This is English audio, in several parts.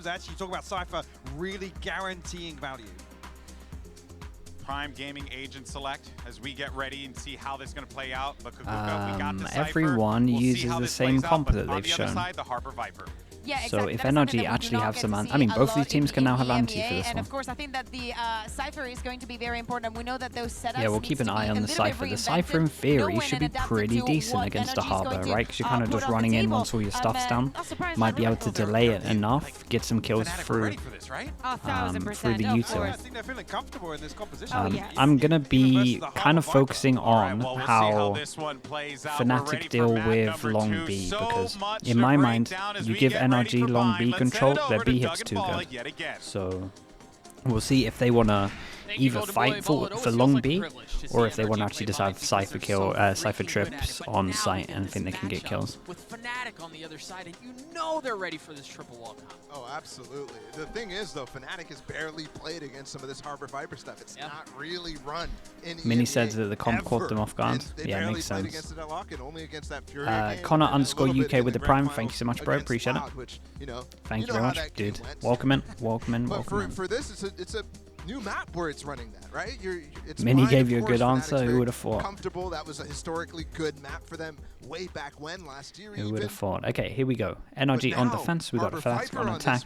terms of actually talking about Cypher really guaranteeing value. Prime Gaming agent select as we get ready and see how this is going to play out. But Kukuka, we got the Cypher. Everyone uses the same comp that they've shown. On the other side, the Harper Viper. Yeah, so exactly. if NRG actually have some, I mean, both of these teams can now have anti for this and one. of course, I think that the Cypher is going to be very important. We know that those setups. Yeah, we'll keep an eye on the Cypher. The Cypher, in theory, should be pretty decent against a Harbor, right? Because you're kind of just running in once all your stuff's down. Might be able to delay it enough, get some kills through the util. I'm gonna be kind of focusing on how Fnatic deal with long B, because in my mind, you give NRG long B control, their B hit's too good. So we'll see if they want to either fight for long B, or if they want to actually just have Cypher Cypher trips on site and think they can get kills. With Fnatic on the other side, and you know they're ready for this triple wall comp. Oh, absolutely. The thing is, though, Fnatic has barely played against some of this Harbor Viper stuff. It's not really run in Mini said that the comp caught them off guard. Yeah, makes sense. Connor _ UK with the Prime. Thank you so much, bro. Appreciate it. Thank you very much, dude. Welcome in. Welcome in. Welcome in. For this, it's a new map where it's running that, right? Mini gave you a good answer. Who would have thought? Comfortable. That was a historically good map for them way back when, last year. Who would have thought? Okay, here we go. NRG on defense. We got Fnatic on attack.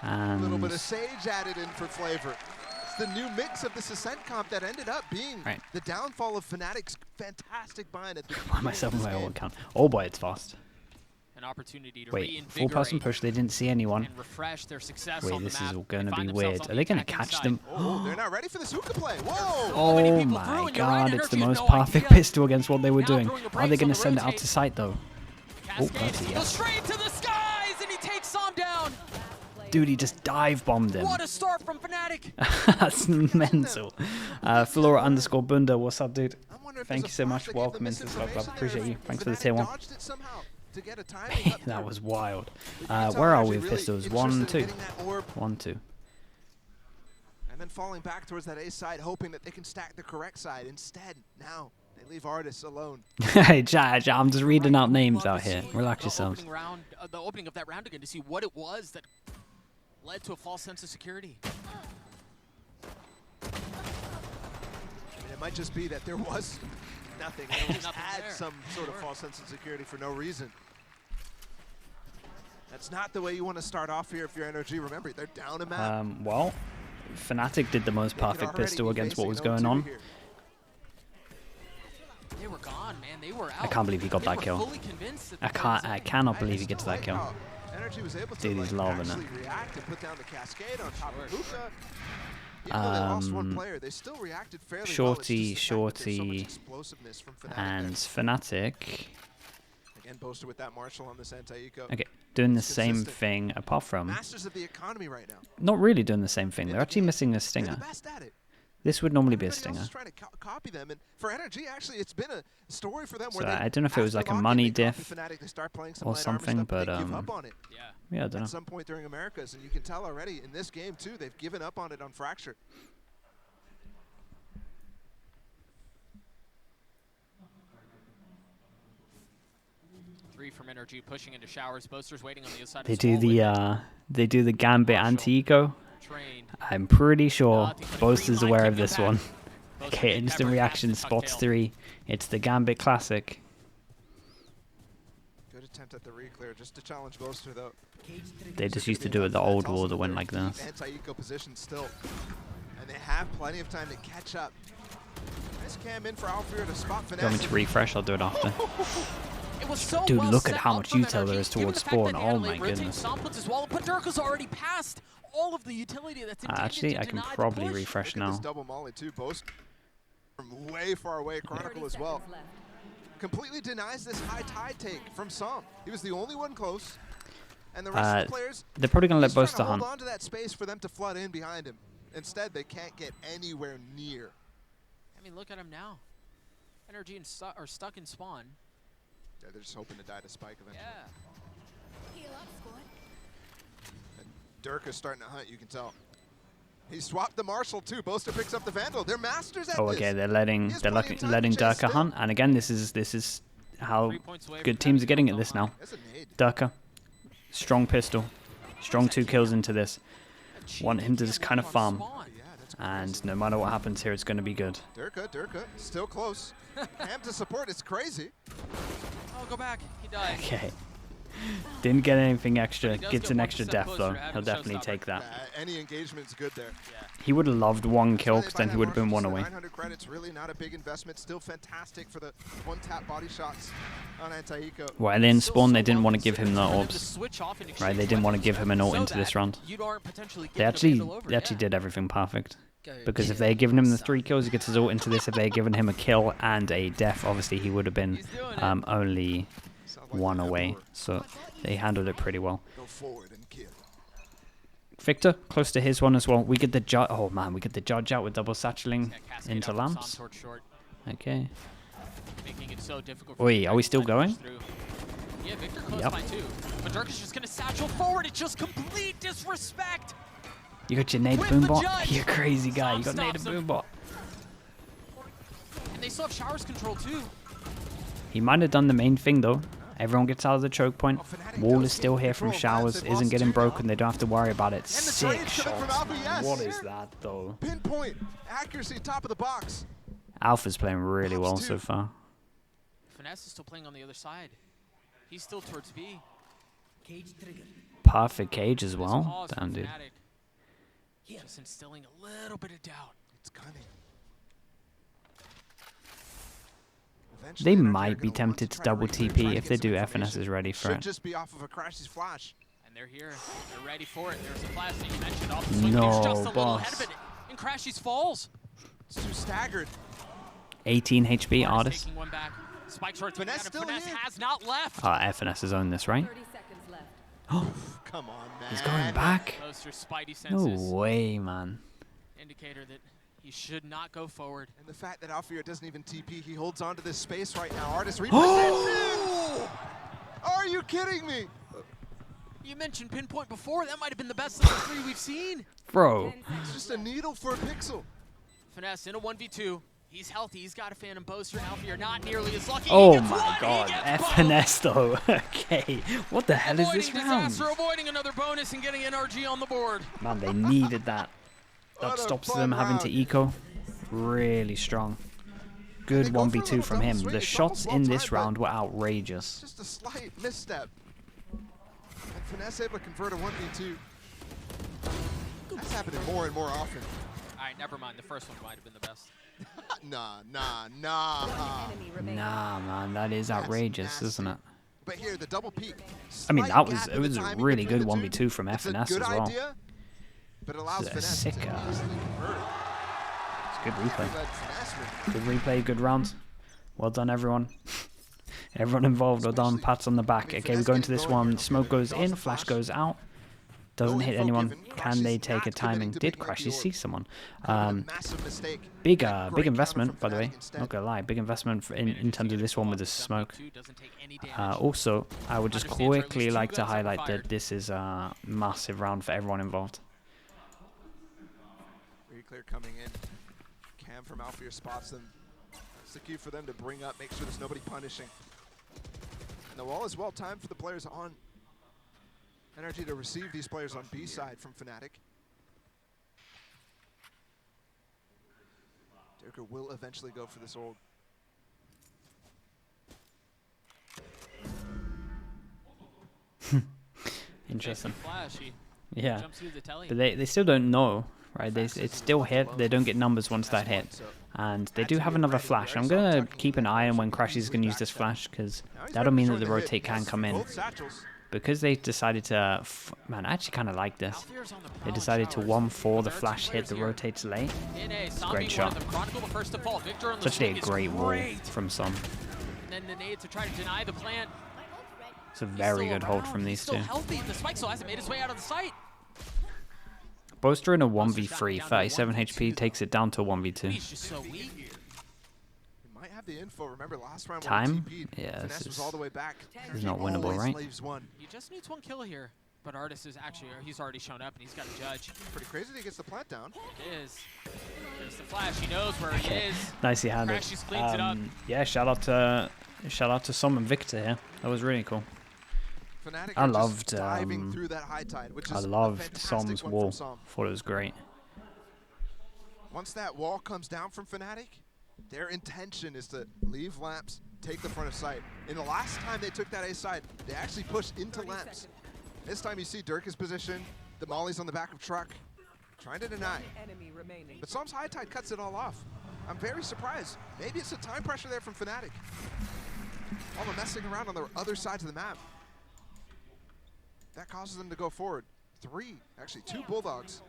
And a little bit of Sage added in for flavor. It's the new mix of this Ascent comp that ended up being the downfall of Fnatic's fantastic bind at the myself in my own account. Oh boy, it's fast. An opportunity to wait, full-person push, they didn't see anyone. Wait, this is going to be weird. Are they going to catch them? Oh, they're not ready for this hookah play. Whoa! Oh my god, it's the most perfect pistol against what they were doing. Are they going to send it out to sight, though? Oh, that's a yes. Straight to the skies, and he takes Som down. Dude, he just dive-bombed him. What a start from Fnatic. That's mental. Flora _ Bunda, what's up, dude? Thank you so much. Welcome into the Slug Club. Appreciate you. Thanks for the tier 1. That was wild. Where are we with pistols? 1, 2. 1, 2. And then falling back towards that A side, hoping that they can stack the correct side. Instead, now they leave Artis alone. Hey, chat, I'm just reading out names out here. Relax yourselves. The opening of that round again to see what it was that led to a false sense of security. I mean, it might just be that there was nothing. They just had some sort of false sense of security for no reason. That's not the way you want to start off here if you're NRG. Remember, they're down a map. Well, Fnatic did the most perfect pistol against what was going on. They were gone, man. They were out. I can't believe he got that kill. I cannot believe he gets that kill. Dude, he's loving it. Shorty, and Fnatic. Again, boasted with that Marshall on this anti-eco. Okay, doing the same thing apart from. Masters of the economy right now. Not really doing the same thing. They're actually missing a stinger. This would normally be a stinger. Trying to copy them, and for NRG, actually, it's been a story for them. So I don't know if it was like a money diff or something, but yeah, I don't know. At some point during Americas, and you can tell already in this game too, they've given up on it on Fracture. From NRG pushing into showers. Boasters waiting on the other side. They do the Gambit anti-eco. I'm pretty sure Boaster's aware of this one. Okay, instant reaction, spots 3. It's the Gambit classic. Good attempt at the reclear, just to challenge Boaster though. They just used to do it the old war that went like this. Anti-eco position still, and they have plenty of time to catch up. Nice cam in for Alfred to spot Finesse. You want me to refresh? I'll do it after. Dude, look at how much util there is towards spawn. Oh my goodness. Actually, I can probably refresh now. Double molly too, Boast from way far away. Chronicle as well. Completely denies this high tide take from Som. He was the only one close, and the rest of the players. They're probably gonna let Boaster hunt. Hold on to that space for them to flood in behind him. Instead, they can't get anywhere near. I mean, look at him now. NRG are stuck in spawn. Yeah, they're just hoping to die to Spike eventually. Yeah. And Durka's starting to hunt, you can tell. He swapped the Marshall too. Boaster picks up the Vandal. They're masters at this. Okay, they're letting Durka hunt, and again, this is how good teams are getting at this now. Durka, strong pistol. Strong 2 kills into this. Want him to just kind of farm. And no matter what happens here, it's going to be good. Durka, still close. Ham to support, it's crazy. Oh, go back. He died. Okay. Didn't get anything extra. Gets an extra death, though. He'll definitely take that. Any engagement's good there. He would have loved 1 kill, because then he would have been 1 away. 900 credits, really not a big investment. Still fantastic for the 1-tap body shots on Anti-Eco. Well, in spawn, they didn't want to give him the orbs. Right, they didn't want to give him an ult into this round. They actually did everything perfect. Because if they had given him the 3 kills, he gets his ult into this. If they had given him a kill and a death, obviously he would have been only 1 away. So they handled it pretty well. Victor, close to his one as well. We get the judge. Oh man, we get the judge out with double satcheling into lamps. Okay. Oi, are we still going? Yeah, Victor close by too. But Dirk is just gonna satchel forward. It's just complete disrespect. You got your nade boombot? You're a crazy guy. You got nade boombot. And they still have showers control too. He might have done the main thing though. Everyone gets out of the choke point. Wall is still here from showers. Isn't getting broken. They don't have to worry about it. 6 shots. What is that though? Pinpoint accuracy, top of the box. Alpha's playing really well so far. Finesse is still playing on the other side. He's still towards B. Perfect cage as well. Damn, dude. Just instilling a little bit of doubt. It's cunning. They might be tempted to double TP if they do. FNS is ready for it. Just be off of a Crashy's flash. And they're here. They're ready for it. There's a flash that you mentioned off the swing. There's just a little ahead of it. And Crashy's falls. It's too staggered. 18 HP artist. Taking one back. Spike short. Finesse has not left. FNS has owned this, right? Oh, come on, man. He's going back. No way, man. Indicator that he should not go forward. And the fact that Alfir doesn't even TP, he holds on to this space right now. Artist reposition. Are you kidding me? You mentioned pinpoint before. That might have been the best of the 3 we've seen. Bro. It's just a needle for a pixel. Finesse in a 1v2. He's healthy. He's got a Phantom Boaster. Alfir not nearly as lucky. Oh my god. FNS though. Okay. What the hell is this round? Avoiding another bonus and getting NRG on the board. Man, they needed that. That stops them having to eco. Really strong. Good 1v2 from him. The shots in this round were outrageous. Just a slight misstep. And Finesse able to convert a 1v2. That's happening more and more often. Alright, never mind. The first one might have been the best. Nah. Nah, man, that is outrageous, isn't it? But here, the double peak. I mean, it was a really good 1v2 from FNS as well. But allows it's sick. It's good replay. Good replay, good round. Well done, everyone. Everyone involved, well done. Pats on the back. Okay, we go into this one. Smoke goes in, flash goes out. Doesn't hit anyone. Can they take a timing? Did Crashy see someone? Big investment, by the way. Not gonna lie, big investment in terms of this one with the smoke. Also, I would just quickly like to highlight that this is a massive round for everyone involved. Very clear coming in. Cam from Alfir spots them. It's the key for them to bring up, make sure there's nobody punishing. And the wall is well timed for the players on NRG to receive these players on B side from Fnatic. Durka will eventually go for this ult. Interesting. Flashy. Yeah, but they still don't know, right? It's still hit. They don't get numbers once that hit, and they do have another flash. I'm gonna keep an eye on when Crashy is gonna use this flash, because that'll mean that the rotate can come in. Because they decided to, man, I actually kind of like this. They decided to 1-4 the flash hit, the rotates late. It's a great shot. It's actually a great wall from Som. It's a very good hold from these two. Boaster in a 1v3, 37 HP, takes it down to 1v2. The info. Remember last round time? Yeah, this is not winnable, right? He just needs 1 kill here, but Artist is actually, he's already shown up and he's got a judge. Pretty crazy that he gets the plant down. It is. There's the flash. He knows where he is. Nicely handled. Yeah, shout out to Som and Victor here. That was really cool. Fnatic I are just loved diving through that high tide, which is I a loved fantastic Som's one wall. from Som. Thought it was great. Once that wall comes down from Fnatic, their intention is to leave lamps, take the front of sight. In the last time they took that A side, they actually pushed into lamps. This time you see Dirk's position, the molly's on the back of truck, trying to deny. But Som's high tide cuts it all off. I'm very surprised. Maybe it's a time pressure there from Fnatic. All the messing around on the other sides of the map. That causes them to go forward. Two Bulldogs.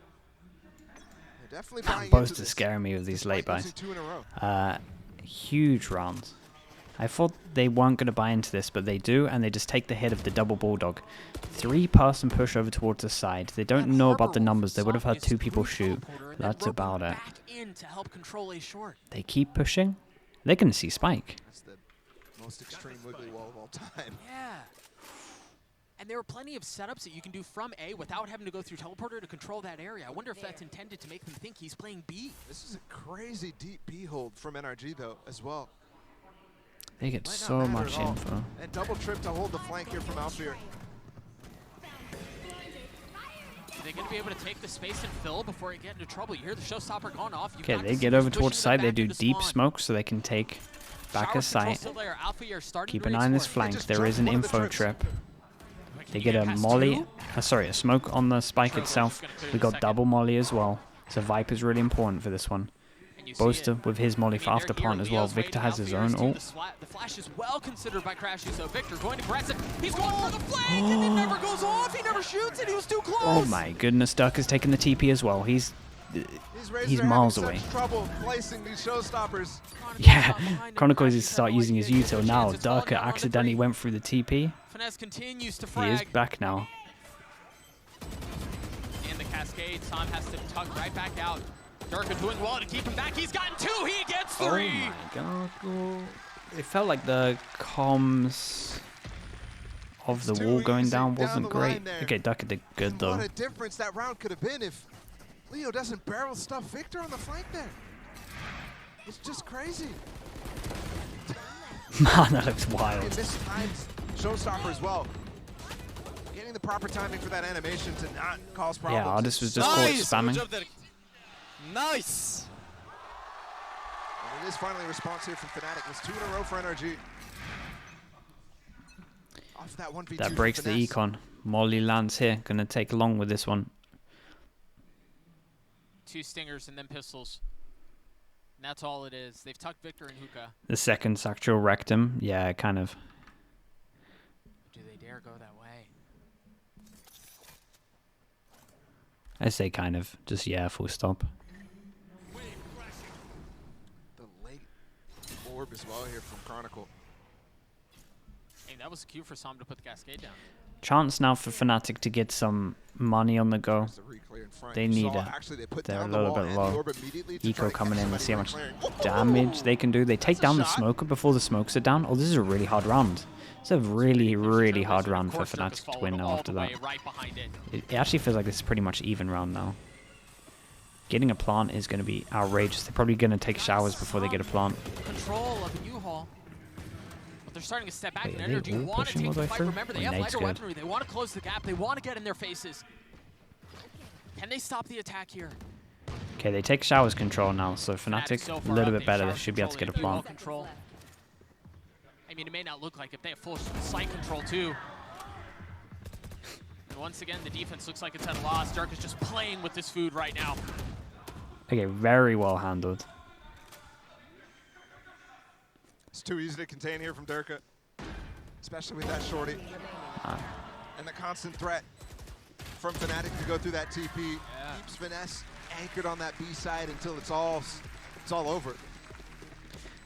They're definitely buying Both into to this, scare me with these late despite buys. losing 2 in a row. Huge rounds. I thought they weren't going to buy into this, but they do, and they just take the hit of the double Bulldog. 3-person push over towards the side. They don't know about the numbers. They would have had 2 people shoot. That's about it. They keep pushing. They're going to see Spike. That's the most extreme wiggly wall of all time. Yeah. And there are plenty of setups that you can do from A without having to go through teleporter to control that area. I wonder if that's intended to make them think he's playing B. This is a crazy deep B hold from NRG, though, as well. They get Might not so matter much at all. info. And double trip to hold the flank here from Alfir. Are they going to be able to take the space and fill before you get into trouble? You hear the showstopper gone off. Okay, they get over towards the side. They do deep smoke so they can take back a sight. Keep an eye on this flank. There is an info trip. They get a molly. Sorry, a smoke on the spike itself. We got double molly as well. So Viper's really important for this one. Boaster with his molly for after plant as well. Victor has his own ult. The flash is well considered by Crashy, so Victor going aggressive. He's going for the flank, and it never goes off. He never shoots it. He was too close. Oh my goodness, Duck has taken the TP as well. He's miles away. Trouble placing these showstoppers. Yeah, Chronicle needs to start using his util now. Durka accidentally went through the TP. Finesse continues to He frag. is back now. In the cascade, Som has to tug right back out. Durka doing well to keep him back. He's gotten 2. He gets 3. Oh my god. It felt like the comms of the wall going down wasn't great. Okay, Ducker did good though. What a difference that round could have been if Leo doesn't barrel stuff Victor on the flank there. It's just crazy. Man, that looks wild. And this times showstopper as well. Getting the proper timing for that animation to not cause problems. Yeah, Artist was just caught spamming. Nice! And it is finally a response here from Fnatic. It's 2 in a row for NRG. Off that 1v2 That breaks the econ. Molly lands here. Gonna take along with this one. 2 stingers and then pistols. And that's all it is. They've tucked Victor and Hookah. The second Sacral wrecked him. Yeah, kind of. Do they dare go that way? I say kind of. Just yeah, full stop. The late orb as well here from Chronicle. Hey, that was a cue for Som to put the cascade down. Chance now for Fnatic to get some money on the go. They need it. They're a little bit low. Eco coming in. Let's see how much damage they can do. They take down the smoker before the smokes are down. Oh, this is a really hard round. It's a really, really hard round for Fnatic to win now after that. It actually feels like this is pretty much even round now. Getting a plant is going to be outrageous. They're probably going to take showers before they get a plant. Control of the U-Haul. But they're starting to step back, Wait, and are they NRG all want to pushing take all the the way fight. through? Remember, they Well, have Nate's lighter good. weaponry. They want to close the gap. They want to get in their faces. Can they stop the attack here? Okay, they take showers control now, so Fnatic a little bit better. They should be able to get a plant. Control. I mean, it may not look like if they have full sight control too. And once again, the defense looks like it's at a loss. Dark is just playing with this food right now. Okay, very well handled. It's too easy to contain here from Durka, especially with that shorty. And the constant threat from Fnatic to go through that TP keeps Finesse anchored on that B side until it's all over.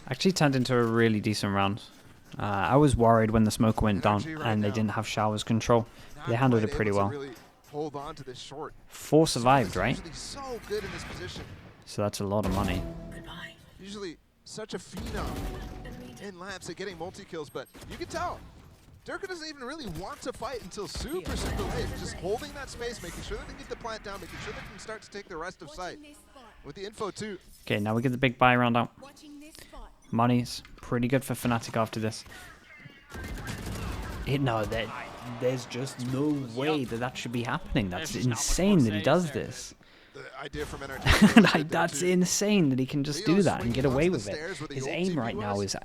Actually turned into a really decent round. I was worried when the smoke went down and they didn't have showers control. They handled it pretty well. Really hold on to this short. 4 survived, right? Usually so good in this position. So that's a lot of money. Usually such a phenom in laps at getting multi-kills, but you can tell Durka doesn't even really want to fight until super late. Just holding that space, making sure that they get the plant down, making sure they can start to take the rest of sight. With the info too. Okay, now we get the big buy round out. Money's pretty good for Fnatic after this. No, there's just no way that that should be happening. That's insane that he does this. The idea from NRG Like, that's insane that he can just do that and get away with it. His aim right now is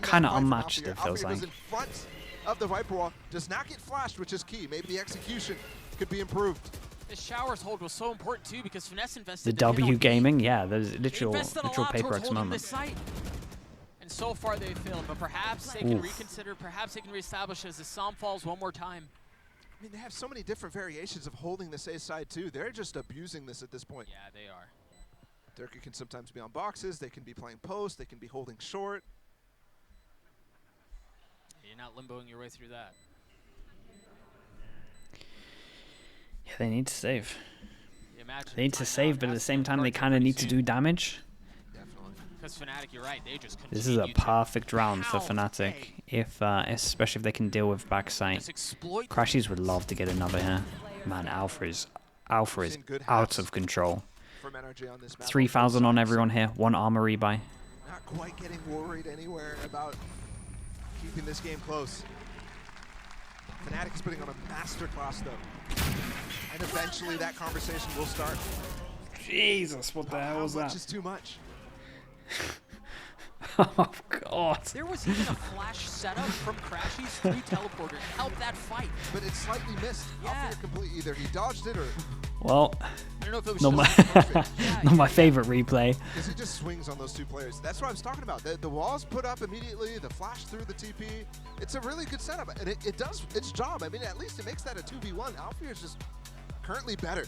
kind of unmatched, it feels like. In front of the Viper wall, does not get flashed, which is key. Maybe the execution could be improved. This showers hold was so important too because Finesse invested The W gaming, yeah, there's literal paper X moment. And so far they've failed, but perhaps they can reconsider, perhaps they can reestablish as the Psalm falls one more time. I mean, they have so many different variations of holding this A side too. They're just abusing this at this point. Yeah, they are. Durka can sometimes be on boxes, they can be playing post, they can be holding short. You're not limboing your way through that. Yeah, they need to save. They need to save, but at the same time, they kind of need to do damage. Definitely. Because Fnatic, you're right, they just This is a perfect round for Fnatic, if especially if they can deal with backside. Crashies would love to get another here. Man, Alpha is out of control. 3,000 on everyone here. 1 armor rebuy. Not quite getting worried anywhere about keeping this game close. Fnatic is putting on a masterclass though. And eventually that conversation will start. Jesus, what the hell was that? How much is too much? Oh god. There was even a flash setup from Crashies through teleporter to help that fight. But it slightly missed. Yeah. Completely. Either he dodged it or... Well, I don't know if it was not my favorite replay. Because he just swings on those two players. That's what I was talking about. The wall's put up immediately, the flash through the TP. It's a really good setup, and it does its job. I mean, at least it makes that a 2v1. Alfir is just currently better.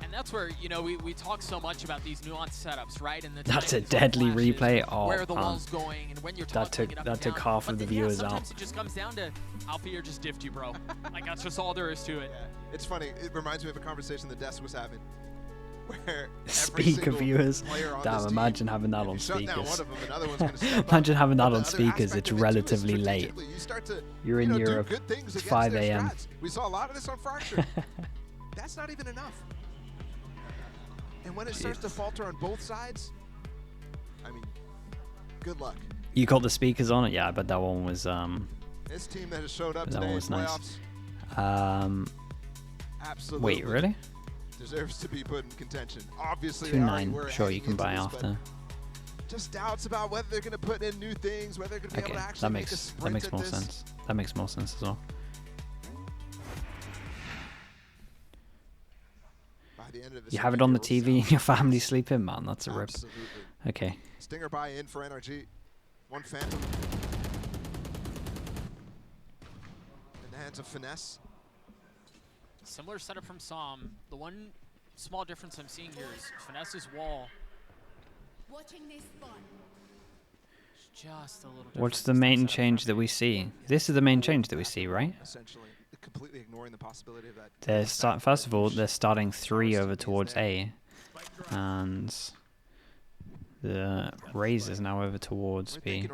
And that's where, you know, we talk so much about these nuanced setups, right? And that's a deadly replay. Oh, where the wall's going and when you're talking that took half of the viewers out. Sometimes it just comes down to Alfir just diffed you, bro. Like, that's just all there is to it. Yeah. It's funny. It reminds me of a conversation the desk was having. Where speaker viewers. Damn, imagine having that on speakers. Imagine having that on speakers. It's relatively late. You're in Europe. It's 5 a.m. We saw a lot of this on Fracture. That's not even enough. And when it starts to falter on both sides, I mean, good luck. You got the speakers on it? Yeah, I bet that one was this team that has showed up that today one was in nice. Absolutely. Wait, really? Deserves to be put in contention. Obviously, 2-9. Sure, you can buy after. Just doubts about whether they're going to put in new things, whether they're going to be able to actually make a sprint. That makes more sense. That makes more sense as well. By the end of this, you have it on the TV and your family sleeping, man. That's a rip. Absolutely. Okay. Stinger buy in for NRG. 1 Phantom. In the hands of Finesse. Similar setup from Psalm. The one small difference I'm seeing here is Finesse's wall. Just a little. What's the main change that we see? This is the main change that we see, right? Essentially, completely ignoring the possibility of that. First of all, they're starting 3 over towards A, and the Raze is now over towards B.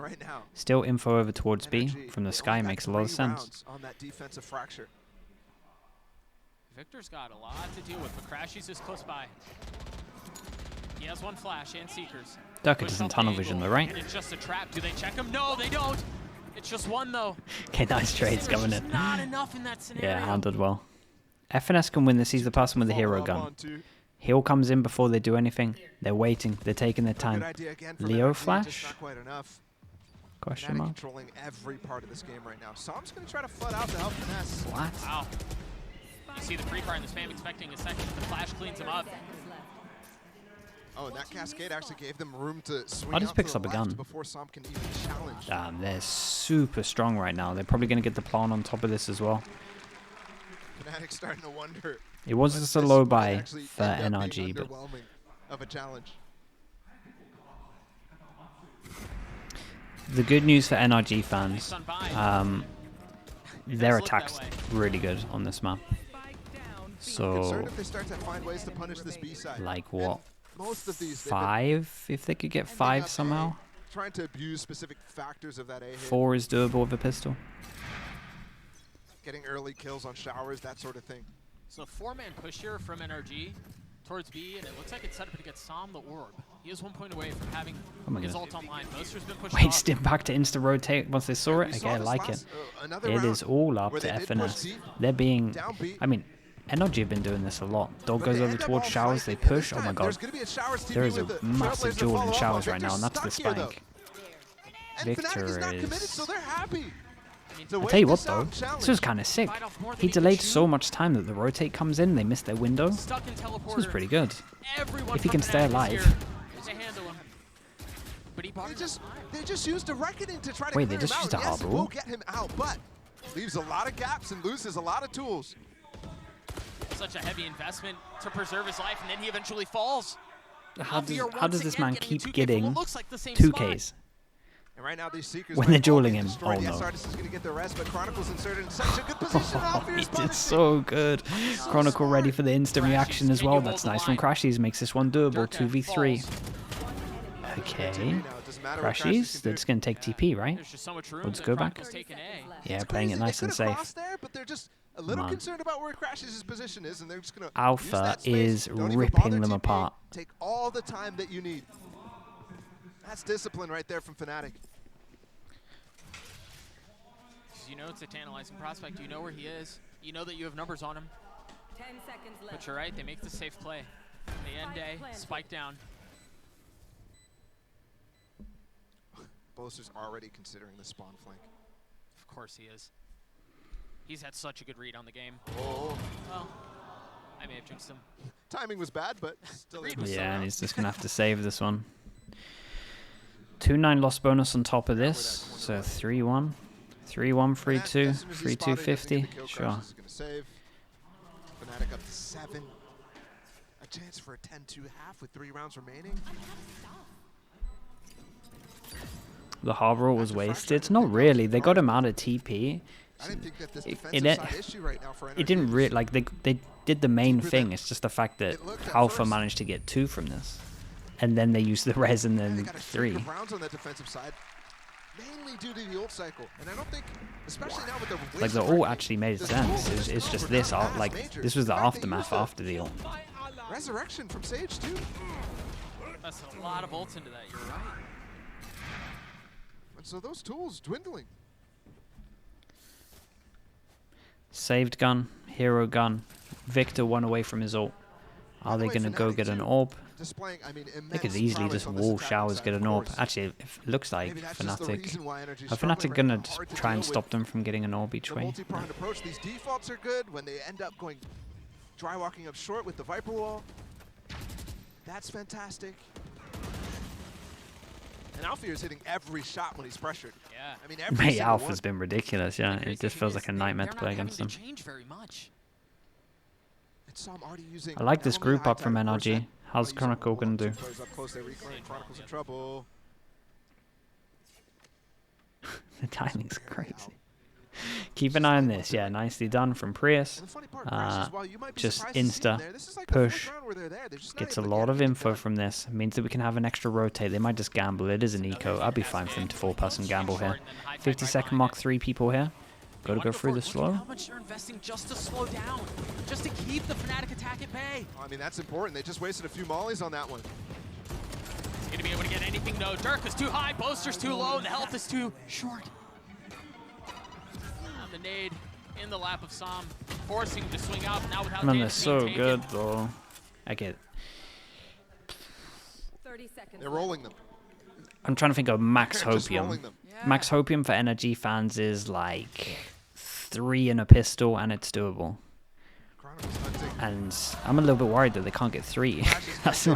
Still info over towards B from the sky makes a lot of sense. On that defensive fracture. Victor's got a lot to deal with, but Crashies is close by. He has 1 flash and Seekers. Durka doesn't tunnel vision though, right? And it's just a trap. Do they check him? No, they don't. It's just 1 though. Okay, nice trades coming in. Not enough in that scenario. Yeah, handled well. FNS can win this. He's the person with the hero gun. Heal comes in before they do anything. They're waiting. They're taking their time. Leo flash? Question mark. Controlling every part of this game right now. So I'm just going to try to flood out to help Finesse. What? Wow. You see the free fire in the spam expecting a second. The flash cleans him up. Oh, and that cascade actually gave them room to swing just picks up a gun. Before Som can even challenge. Damn, they're super strong right now. They're probably going to get the plan on top of this as well. Fnatic starting to wonder. It was just a low buy for NRG, but of a challenge. The good news for NRG fans, their attack's really good on this map. So, like what? Most of these 5, if they could get 5 somehow. Trying to abuse specific factors of that A hit. 4 is doable with a pistol. Getting early kills on showers, that sort of thing. So 4-man push here from NRG towards B, and it looks like it's set up to get Psalm the orb. He is 1 point away from having my his goodness. ult online. Boaster's been pushed Wait, off. stim back to insta rotate once they saw it. Okay, I like it. It is all up to FNS. They're being, I mean, NRG have been doing this a lot. Dog goes over towards showers, they push. Oh my god. There is a massive duel in showers right now, and that's the spike. Victor is... I'll tell you what though, this was kind of sick. He delayed so much time that the rotate comes in, they missed their window. This was pretty good. If he can stay alive. They just used a reckoning to try to Wait, they just used a hard will rule? get him out, but leaves a lot of gaps and loses a lot of tools. Such a heavy investment to preserve his life, and then he eventually falls. How does this man keep getting like 2Ks? And right now these Seekers When they're dueling him? Oh the no. SRTs is going to get the rest, but Chronicle's inserted in such a good position. He did so good. Chronicle ready for the instant reaction as well. That's nice from Crashies. Makes this one doable. 2v3. Okay. Crashies, they're just going to take TP, right? Let's go back. Yeah, playing it nice and safe. But they're just a little concerned about where Crashies' position is, and they're just going to Alpha is ripping them apart. Take all the time that you need. That's discipline right there from Fnatic. You know it's a tantalizing prospect. You know where he is. You know that you have numbers on him. 10 seconds left. But you're right, they make the safe play. The end day, spike down. Boaster's already considering the spawn flank. Of course he is. He's had such a good read on the game. Oh. Well, I may have jinxed him. Timing was bad, but still. Yeah, and he's just going to have to save this one. 2-9 loss bonus on top of this, so 3-1. 3-1, 3-2, 3-2, 50. Sure. Fnatic up to 7. A chance for a 10-2 half with 3 rounds remaining. The Harbor was wasted. Not really. They got him out of TP. I didn't think that this defensive side issue right now for NRG. It didn't really, like, they did the main thing. It's just the fact that Alpha managed to get 2 from this. And then they used the res and then 3. Rounds on that defensive side, mainly due to the ult cycle. And I don't think, especially now with the like the ult actually made sense. It's just this, like this was the aftermath after the ult. Resurrection from Sage too. That's a lot of ults into that. You're right. And so those tools dwindling. Saved gun, hero gun. Victor one away from his ult. Are they going to go get an orb? They could easily just wall showers, get an orb. Actually, it looks like Fnatic. Are Fnatic going to just try and stop them from getting an orb each way? Multi-pronged approach. These defaults are good when they end up going dry walking up short with the Viper wall. That's fantastic. And Alfie is hitting every shot when he's pressured. Yeah. I mean, every Alpha's been ridiculous, yeah. It just feels like a nightmare to play against them. Change very much. I like this group up from NRG. How's Chronicle gonna do? Chronicle's in trouble. The timing's crazy. Keep an eye on this. Yeah, nicely done from Prius. Just insta push. Gets a lot of info from this. Means that we can have an extra rotate. They might just gamble. It is an eco. I'd be fine for him to 4-person gamble here. 50-second mark 3 people here. Got to go through the slow. How much they're investing just to slow down, just to keep the Fnatic attack at bay. I mean, that's important. They just wasted a few mollies on that one. He's going to be able to get anything, though. Dirk is too high, Boaster's too low, and the health is too short. The nade in the lap of Sam, forcing him to swing out now without Man, damage they're so being good, taken. though. I get 30 seconds. They're rolling them. I'm trying to think of Max They're just Hopium. rolling them. Yeah. Max Hopium for NRG fans is like 3 in a pistol, and it's doable. Chronicle's hunting. And I'm a little bit worried that they can't get 3. that's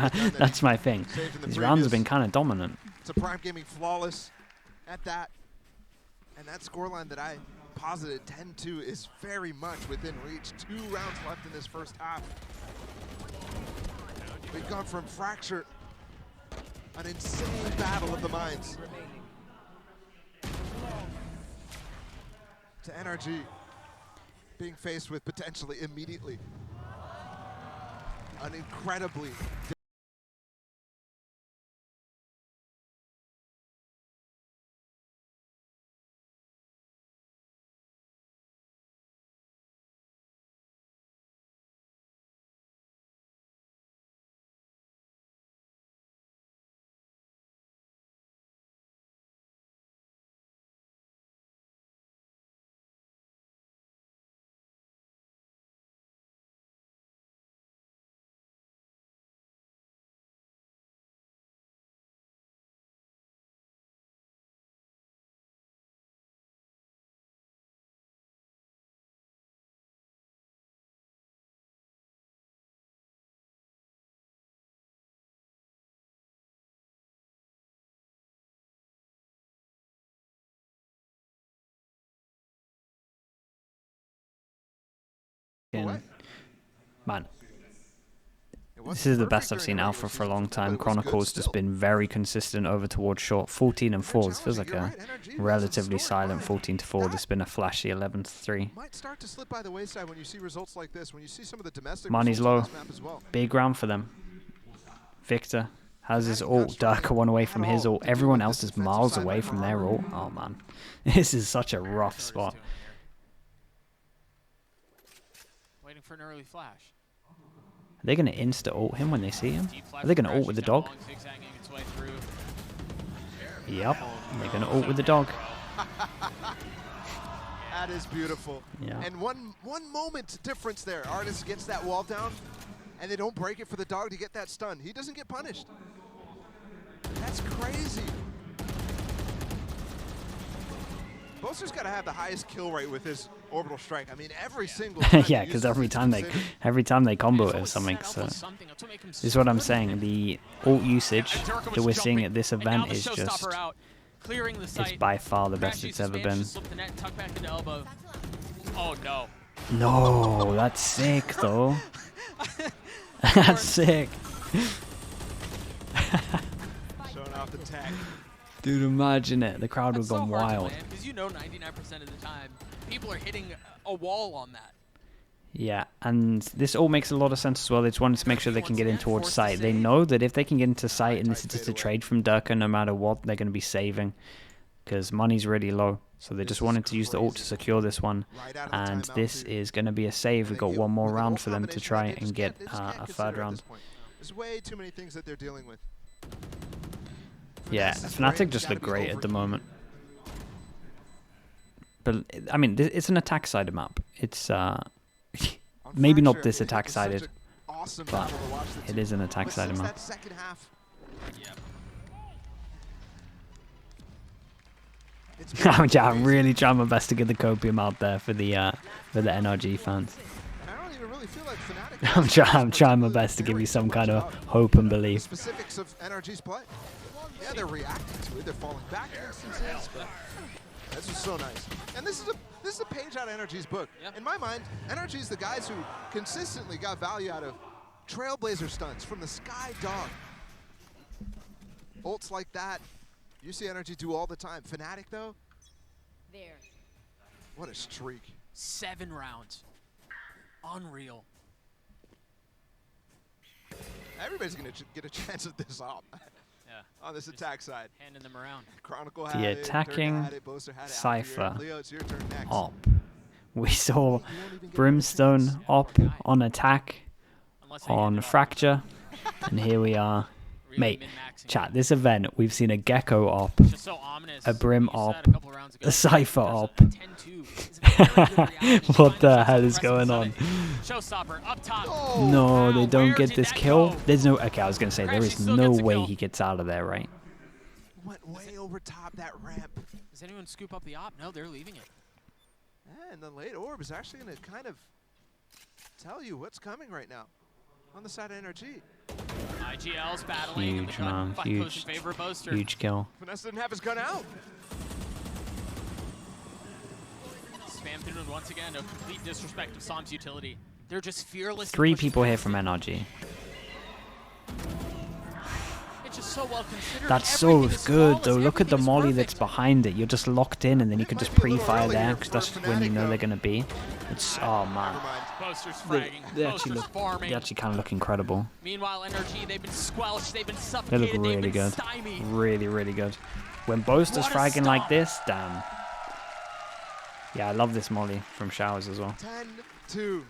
my thing. These rounds have been kind of dominant. It's a Prime Gaming flawless at that. And that scoreline that I posited 10-2 is very much within reach. 2 rounds left in this first half. We've gone from Fracture, an insane battle of the minds, to NRG being faced with potentially immediately an incredibly Man, this is the best I've seen Alpha for a long time. Chronicle's just been very consistent over towards short. 14 and 4. This feels like a relatively silent 14 to 4. This has been a flashy 11 to 3. Might start to slip by the wayside when you see results like this. When you see some of the domestic Money's results on low. this map as well. Big round for them. Victor has his ult. Darker one away from his ult. Everyone else is miles away from their ult. Oh man, this is such a rough spot. Waiting for an early flash. Are they going to insta-ult him when they see him? Are they going to ult with the dog? Yep, they're going to ult with the dog. That is beautiful. Yeah. And one moment difference there. Artis gets that wall down, and they don't break it for the dog to get that stun. He doesn't get punished. That's crazy. Boaster's got to have the highest kill rate with his orbital strike. I mean, every single time. Yeah, because every time they combo it or something. So this is what I'm saying. The ult usage that we're seeing at this event is just, it's by far the best it's ever been. Oh no. No, that's sick though. That's sick. Showing off the tech. Dude, imagine it. The crowd would have gone wild. Because you know 99% of the time, people are hitting a wall on that. Yeah, and this all makes a lot of sense as well. They just wanted to make sure they can get in towards site. They know that if they can get into site and this is just a trade from Durka, no matter what, they're going to be saving. Because money's really low. So they just wanted to use the ult to secure this one. And this is going to be a save. We've got one more round for them to try and get a third round. There's way too many things that they're dealing with. Yeah, Fnatic just look great at the moment. But, I mean, it's an attack-sided map. It's, maybe not this attack-sided, but it is an attack-sided map. I'm really trying my best to get the copium out there for the NRG fans. I'm trying my best to give you some kind of hope and belief. Specifics of NRG's play. Yeah, they're reacting to it. They're falling back in instances. But this is so nice. And this is a page out of NRG's book. Yep. In my mind, NRG's the guys who consistently got value out of Trailblazer stunts from the Sky Dog. Ults like that, you see NRG do all the time. Fnatic, though? There. What a streak. 7 rounds. Unreal. Everybody's going to get a chance at this op. Yeah. On this attack side. Handing them around. Chronicle the attacking Cypher op. We saw Brimstone op on attack on Fracture. And here we are. Mate, chat, this event, we've seen a Gecko op, a Brim op, a Cypher op. What the hell is going on? No, they don't get this kill. There's no... Okay, I was going to say, there is no way he gets out of there, right? Went way over top that ramp. Does anyone scoop up the op? No, they're leaving it. Yeah, and the late orb is actually going to kind of tell you what's coming right now on the side of NRG. IGL's battling. Huge, man. Huge kill. Vanessa didn't have his gun out. Spam through and once again, a complete disrespect of Psalm's utility. They're just fearless. 3 people here from NRG. It's just so well considered. That's so good, though. Look at the molly that's behind it. You're just locked in, and then you can just pre-fire there, because that's when you know they're going to be. It's, oh, man. They actually kind of look incredible. Meanwhile, NRG, they've been squelched, they've been suffocated, they look really good. Stymied. Really, really good. When Boaster's fragging like this, damn. Yeah, I love this molly from Showers as well. 10-2.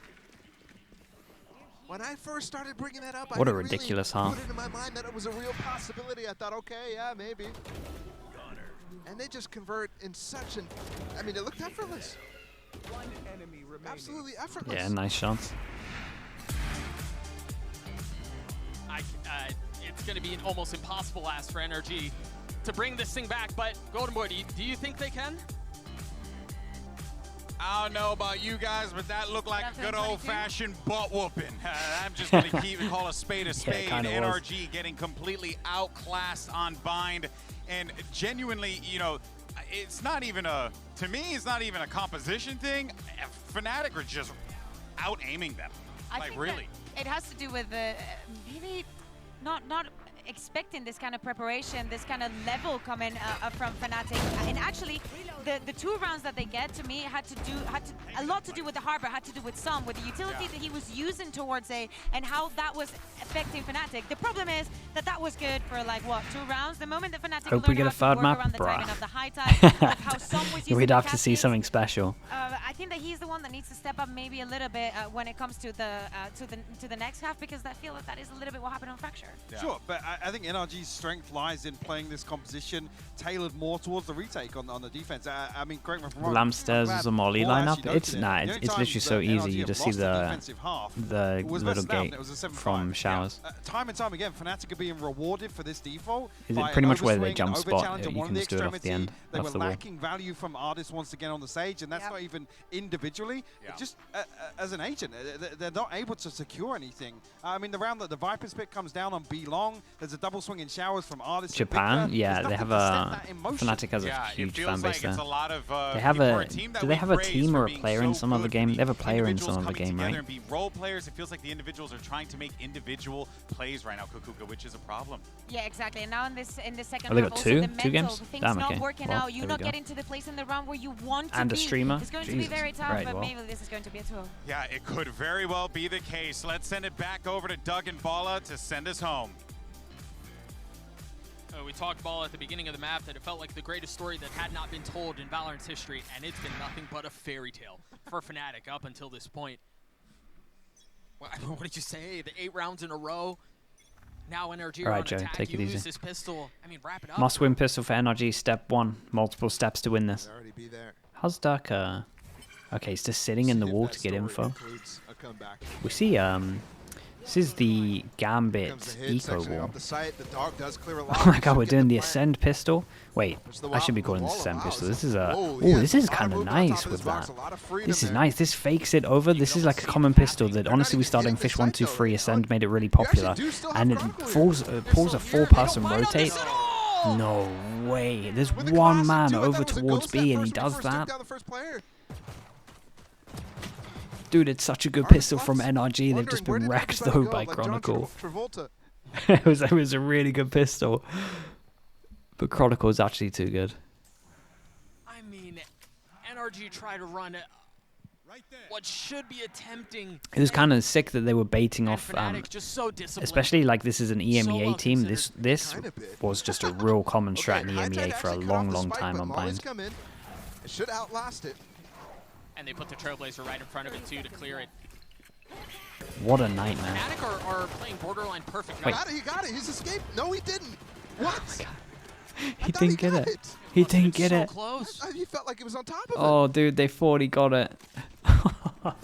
When I first started bringing that up, what a ridiculous half. Put it in my mind that it was a real possibility. I thought, okay, yeah, maybe. And they just convert in such an... I mean, it looked effortless. One enemy remaining. Absolutely effortless. Yeah, nice shots. It's going to be an almost impossible ask for NRG to bring this thing back, but Golden Boy, do you think they can? I don't know about you guys, but that looked like a good old-fashioned butt whooping. I'm just going to call a spade a spade. Yeah, NRG getting completely outclassed on Bind, and genuinely, you know, it's not even a, to me, it's not even a composition thing. Fnatic are just out-aiming them. I Like, think really. that it has to do with maybe not expecting this kind of preparation, this kind of level coming from Fnatic. And actually, the 2 rounds that they get, to me, had a lot to do with the Harbor, had to do with Som, with the utility that he was using towards A, and how that was affecting Fnatic. The problem is that was good for like what, 2 rounds. The moment that Fnatic Hope we learned get a how to third work map, around the timing bruh. of the high tide, of how Som was using We'd the have to see cascades, something special. I think that he's the one that needs to step up maybe a little bit when it comes to the next half, because I feel that is a little bit what happened on Fracture. Yeah. Sure, but I think NRG's strength lies in playing this composition tailored more towards the retake on the defense. I mean, correct me if I'm wrong. Lamstairs is a molly Paul lineup. actually It's noted nah, it. The it's only literally times so that easy. NRG You have just see lost defensive half, the it was little versus Down, gate it was a 7-5. from showers. Time and time again, Fnatic are being rewarded for this default. Is it by pretty much where they overswing, jump spot? overchallenge on You one can of just do it off the extremity. end, They off were the wall. lacking value from Artist once again on the stage, and that's not even individually. Yeah. Just as an agent, they're not able to secure anything. I mean, the round that the Viper's pick comes down on B long, there's a double swing in showers from Artist. Japan, yeah, they have a Fnatic has a Yeah, it huge feels fan like base it's there. a lot of They have people a. are a team that Do they we have a praise team for or a being player so in some other good, game? They have a the player in individuals some other coming game, together right? and be role players. It feels like the individuals are trying to make individual plays right now, Kukuka, which is a problem. Yeah, exactly. And now in the second Oh, they half, got also two? the Two mental, games? things Damn, not okay. working Well, out, you there we not go. getting to the place in the round where you want to And be. a streamer? It's going to Jesus. be very tough, Right, but well. maybe this is going to be a tool. Yeah, it could very well be the case. Let's send it back over to Doug and Bala to send us home. We talked Ball at the beginning of the map that it felt like the greatest story that had not been told in Valorant's history, and it's been nothing but a fairy tale for Fnatic up until this point. What did you say? The 8 rounds in a row. Now NRG All right, on Joe, attack. take You it lose easy. this pistol. I mean, wrap it up. Must-win pistol for NRG, step 1. Multiple steps to win this. Already be there. How's Durka? Okay, he's just sitting in the See if wall that to get story info. includes a comeback. We see, this is the Gambit Comes the hit, eco sectioning wall. off the site. The dog does clear a lot. Oh my He god, should we're get doing the plant. Ascend pistol. Wait, There's the I should be wall- calling the this Ascend wall pistol. allows This is a. Whoa, Oh, yeah, this is a lot of kind of movement on top nice of with this box, that. a lot of freedom This is there. nice. This fakes it over. This is like a common pistol that honestly we started in Fish 1, 2, 3. Ascend made it really popular, do still have and it Chronicle here. pulls a so weird. They don't 4-person mind on rotate. this at all. No way. There's With the one classic, man too, I thought over it was a towards ghost B, at and he first when does first took that. down the first player. Dude, it's such a good Artist pistol from Fox NRG. They've wondering just where been did wrecked everybody though go, by like John Chronicle. Travolta. It was a really good pistol, but Chronicle is actually too good. I mean, NRG tried to run what should be attempting. It was kind of sick that they were baiting and off, Fnatic just so disciplined. especially like this is an EMEA well team. considered. This Kinda big. was just a real common strat in Okay, High Tide EMEA for a actually cut off long, the long spike, time but on Molly's Bind. come in. It should outlast it. And they put the Trailblazer right in front of it too to clear it. What a nightmare! Fnatic are playing borderline perfect. Wait. Now. He got it. He's escaped. No, he didn't. What? He thought didn't get got it. He didn't get so it. close. He felt like it was on top of it. Oh, dude, they thought he got it.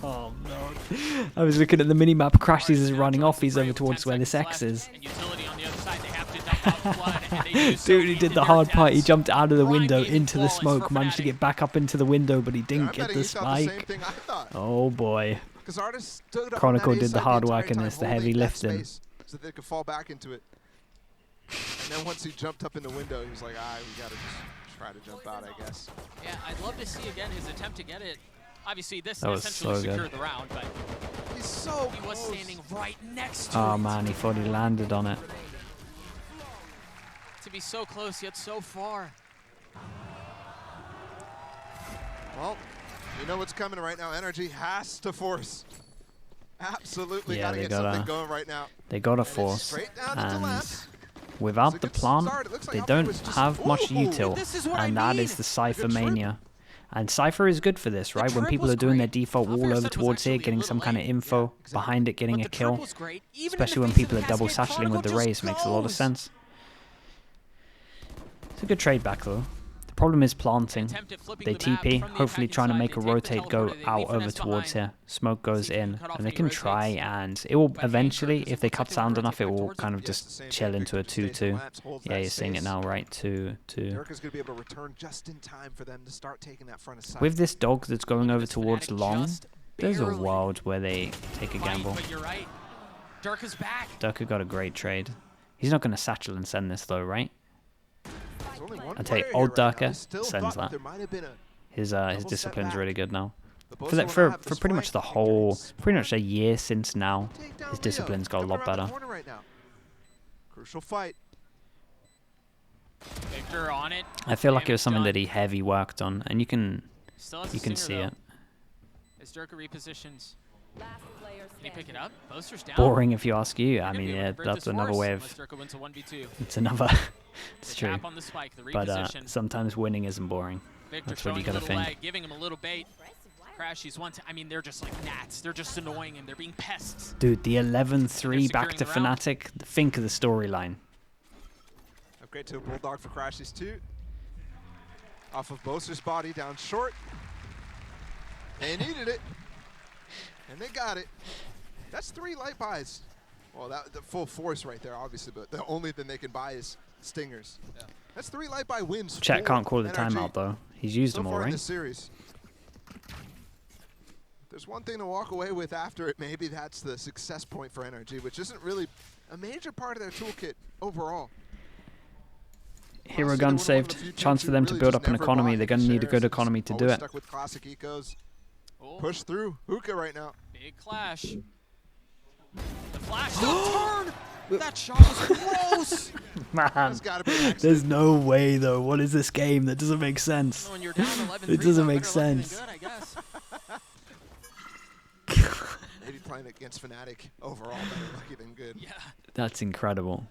Oh no! I was looking at the minimap. Crashes is running off. He's over towards where this X is. And utility on the other side, they have to dump out flood, and they do so Dude, he into did the their hard part. He attempts. jumped out of the Prime window gaming into the flawless smoke. for Managed to Fnatic. get back up into the window, but he I'm didn't get betting the he thought the same spike. thing I thought. Oh boy! Because Artist stood up on Chronicle that did A the side hard entire work in time, this, the holding heavy that lifting. space so that they could fall back into it. And then once he jumped up in the window, he was like, we gotta just try to jump out, I guess. Yeah, I'd love to see again his attempt to get it. Obviously, this That was essentially so good. secured the round, but He's so he was close. standing right next to Oh it. man, he thought he landed on it. To be so close yet so far. Well, you know what's coming right now. NRG has to force. Absolutely Yeah, gotta they get gotta- something going right now. They got a it's force, straight down into and left. It's a without the good plant, start. It looks like they Alpha don't was just- have much Ooh, util, this is what I and that mean. is the Cypher Good trip. mania. And Cypher is good for this, right? When trip people was are doing their great. default wall Alpha over set was towards here, actually a getting little some kind of late. info Yeah, exactly. behind it, getting But a the trip kill, was great. Even in the especially when face of people are double Cascade, satcheling with the Chronicle raise, just makes a lot of goes. sense. It's a good trade back though. The problem is planting. Attempt at flipping They the map TP, from the hopefully attacking trying to side. make a They take the rotate go teleporter, they out leave over Finesse towards behind. here. Smoke goes See if they in, can cut off and they any can try, rotates. and it will But eventually, Anchor, if they looks cut like sound they'll enough, it rotate will towards kind it. of Yes, the just same chill thing. into a Victor stays in 2-2. laps, holds Yeah, that you're seeing it space. now, right? 2-2. Erica's going to be able to return just in time for them to start taking that front of side. With this dog that's going over This towards Fnatic long, just there's a barely world where they take a fight, gamble. But you're right. Durka's back. Durka got a great trade. He's not going to satchel and send this though, right? There's only one I'll tell you, player old here right now. Durka I still sends thought that. there might have been a His double discipline's step really back. good now. for pretty much the whole, pretty much a year since now, his discipline's got a lot better. Right now. Crucial fight. Victor on it. I feel like it was something that he heavy worked on, and you can see it. As Durka repositions. Last player Can he pick it up? Boaster's down. Boring if you ask you. I Could mean, be able yeah, to convert that's this another worse way unless of. Durka wins a 1v2. It's another. It's The true. tap on the spike, the But reposition. sometimes winning isn't boring. Victor That's what showing you a gotta little think. leg, giving him a little bait. Crashies I mean, they're just like gnats. They're just annoying him. They're being pests. Dude, the 11-3 back to securing the round. Fnatic. Think of the storyline. Upgrade to a Bulldog for Crashies 2. Off of Boaster's body, down short. They needed it. And they got it. That's 3 light buys. Well, the full force right there, obviously, but the only thing they can buy is Stingers. Yeah. That's 3 light buy wins. Chat can't call the NRG. timeout, though. He's used them all, So far in right? this series. There's one thing to walk away with after it. Maybe that's the success point for NRG, which isn't really a major part of their toolkit overall. Hero gun saved. Chance for them to build up an economy. They're going to need a good economy to do it. Stuck with classic ecos. Oh, Push through Hookah right now. big clash. The flash don't turn. That shot was close. Man, That's gotta be an accident. there's no way, though. What is this game? That doesn't make sense. When you're down 11-3, It doesn't make better luck than sense. good, I guess. Maybe playing against Fnatic overall better lucky than good. Yeah. That's incredible.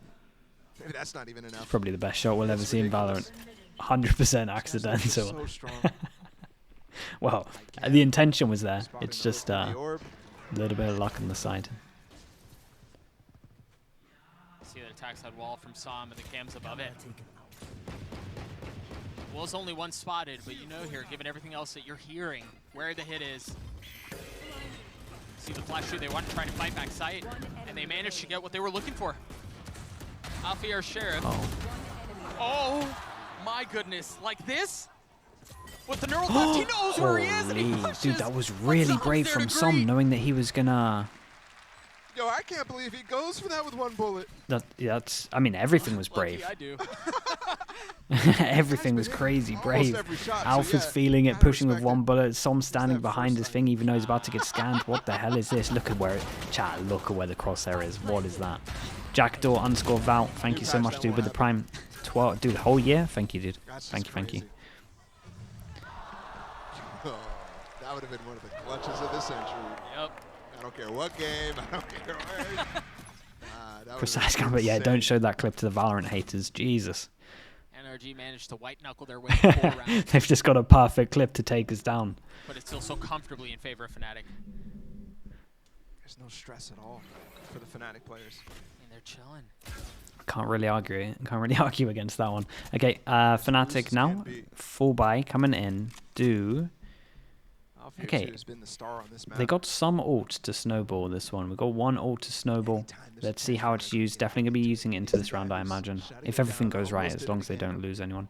Maybe that's not even enough. Probably the best shot we'll ever That's see in ridiculous. Valorant. 100% So accidental. strong. Well, the intention was there. Spotting It's the just open a the orb. little bit of luck on the side. See that attack side wall from Sam and the cams above it. Was only one spotted, but you know here, given everything else that you're hearing, where the hit is. See the flash through, they want to try to fight back sight, and they managed to get what they were looking for. Alfier Sheriff. Oh. Oh my goodness, like this? With the neural theft, he knows where he is and he Holy, pushes. dude, that was But really Sam's brave there from to Som, greet. knowing that he was gonna. Yo, I can't believe he goes for that with 1 bullet. That's. I mean, everything was Lucky brave. I do. Everything was crazy Almost brave. every shot, so Alpha's yeah, feeling it, kinda pushing with respect 1 it. bullet. Som standing that behind his foresight. thing, even though he's about to get scanned. What the hell is this? Look at where chat. Look at where the crosshair is. What is that? Jackdaw_Val. Thank you so much, dude, with the prime 12. Dude, the whole year. Thank you, dude. That's Thank just you, thank you. crazy. Oh, that would have been one of the clutches of the century. Yep. I don't care what game. I don't care where. That would've Precise been combat. Yeah, insane. don't show that clip to the Valorant haters. Jesus. NRG managed to white knuckle their way 4 rounds, They've just got a perfect clip to take us down. but it's still so comfortably in favor of Fnatic. There's no stress at all for the Fnatic players. And they're chilling. Can't really argue. Can't really argue against that one. Okay, Fnatic now. Full buy coming in. Alfier Okay. has been the star on this map. They got some ult to snowball this one. We got 1 ult to snowball. Let's see how it's used. Definitely gonna be using it into this round, I imagine. If everything goes right, as long as they don't lose anyone.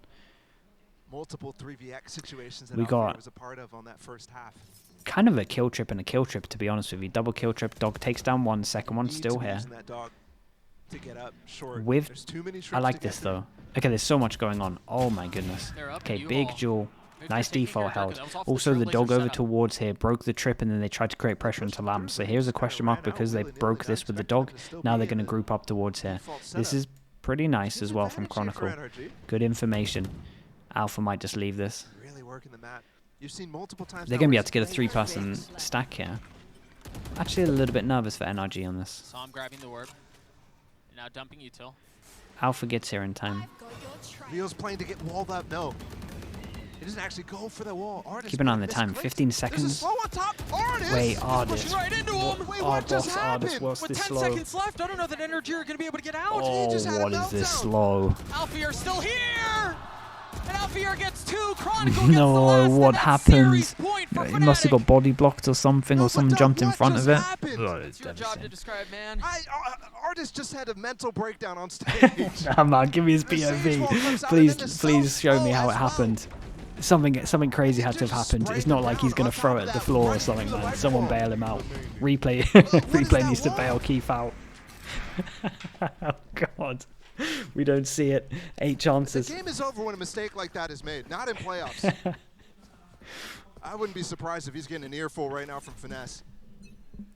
multiple 3vx situations that We Alfier got- was a part of on that first half. Kind of a kill trip and a kill trip, to be honest with you. Double kill trip. Dog takes down 1, second one Need still to be here. using that dog to get up short. With- There's too many I trips like to get this through. though. Okay, there's so much going on. Oh my goodness. They're up Okay, and big U-Haul. duel. Victor Nice taking care default of Durka. held. That was off the Also, the Trailblazer dog over setup. towards here broke the trip, and then they tried to create pressure into Lamb. So here's a question mark because they broke this with the dog. Now they're going to group up towards here. This is pretty nice as well from Chronicle. Good information. Alpha might just leave this. Really working the map. You've seen multiple times. They're now going to be where able to get a it's playing 3-person stack here. Actually, a little bit nervous for NRG on this. Sam grabbing the orb. And now dumping util. Alpha gets here in time. Leo's playing to get walled up. No. He doesn't actually go for the wall. Artist Keep an eye on the missed time. click. 15 There's a seconds. slow on top. Artist! Wait, He's Artist. pushing right into him. Wait, Oh, what just boss Artist, happened? what's With this 10 slow? seconds left, I don't know that NRG are going to be able to get out. Oh, just had a what is this meltdown. slow? Alfier still here! And Alfier gets 2. Chronicle gets the No, last, what and that's happened? series point for He must have Fnatic. got body blocked or something, No, or but someone Doug, jumped in what front just of it. happened? Oh, It's your job to describe, man. Artist just had a mental breakdown on stage. Nah, man, give me his The sage wall POV. comes out, Please, and then the please show me self-slow how it as well. happened. Something crazy had to have just happened. sprayed It's not him like he's down gonna on throw top it of at the that floor or right something, through the man. right Someone wall. bail him out. Replay, is replay that needs to wall? bail Keith out. Oh God, we don't see it. 8 The chances. game is over when a mistake like that is made, not in playoffs. I wouldn't be surprised if he's getting an earful right now from Finesse.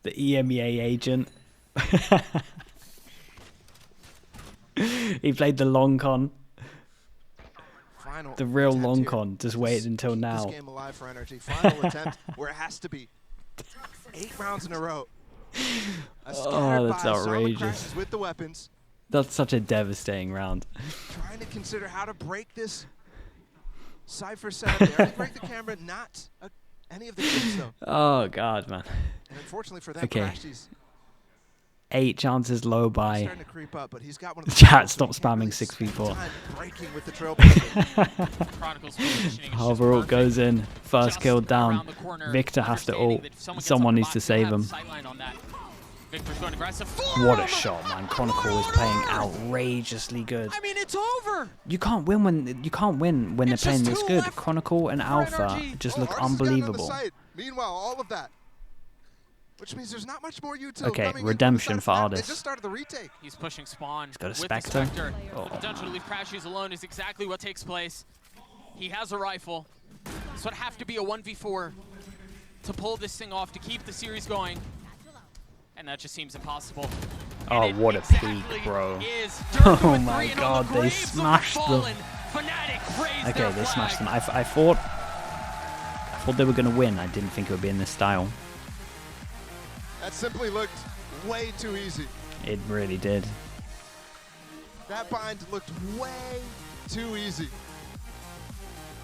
The EMEA agent. He played the long con. Final the real long here. con. Just waited until now. This game alive for NRG. Final attempt where it has to be. 8 rounds in a row. Oh, that's outrageous. With the weapons. That's such a devastating round. Trying to consider how to break this Cypher setup. They already break the camera, not any of the kills though. Oh god, man. And unfortunately for them, Okay. Crashies 8 chances low by. starting to creep up, but he's got one of the Chat, stop he can't spamming really 6v4. spend time breaking with the Trailblazer. Chronicles positioning is just Hover ult goes perfect. in. First Just kill around down. the corner, Victor has to understanding ult. that if someone gets Someone on the needs bot, to you save have him. sightline on that. Victor's going aggressive. What a shot, man. Chronicle is playing outrageously good. I mean, it's over. You can't win when they're It's playing just this 2 good. left Chronicle and for Alpha NRG. just Oh, look Artis has gotten on the unbelievable. side. Meanwhile, all of that. Which means there's not much more util Okay, coming in redemption for They Artis. just started the retake. He's pushing Spawn. He's got a with Spectre. The Spectre. Oh. The potential to leave Crashies alone is exactly what takes place. He has a rifle. So it'd have to be a 1v4 to pull this thing off, to keep the series going. And that just seems impossible. Oh, And it what a exactly peak, bro. is. Oh Dirk with my 3, and on god, the they graves of the smashed them. fallen, Fnatic raised Okay, their they smashed them. flag. I thought they were going to win. I didn't think it would be in this style. That simply looked way too easy. It really did. That bind looked way too easy.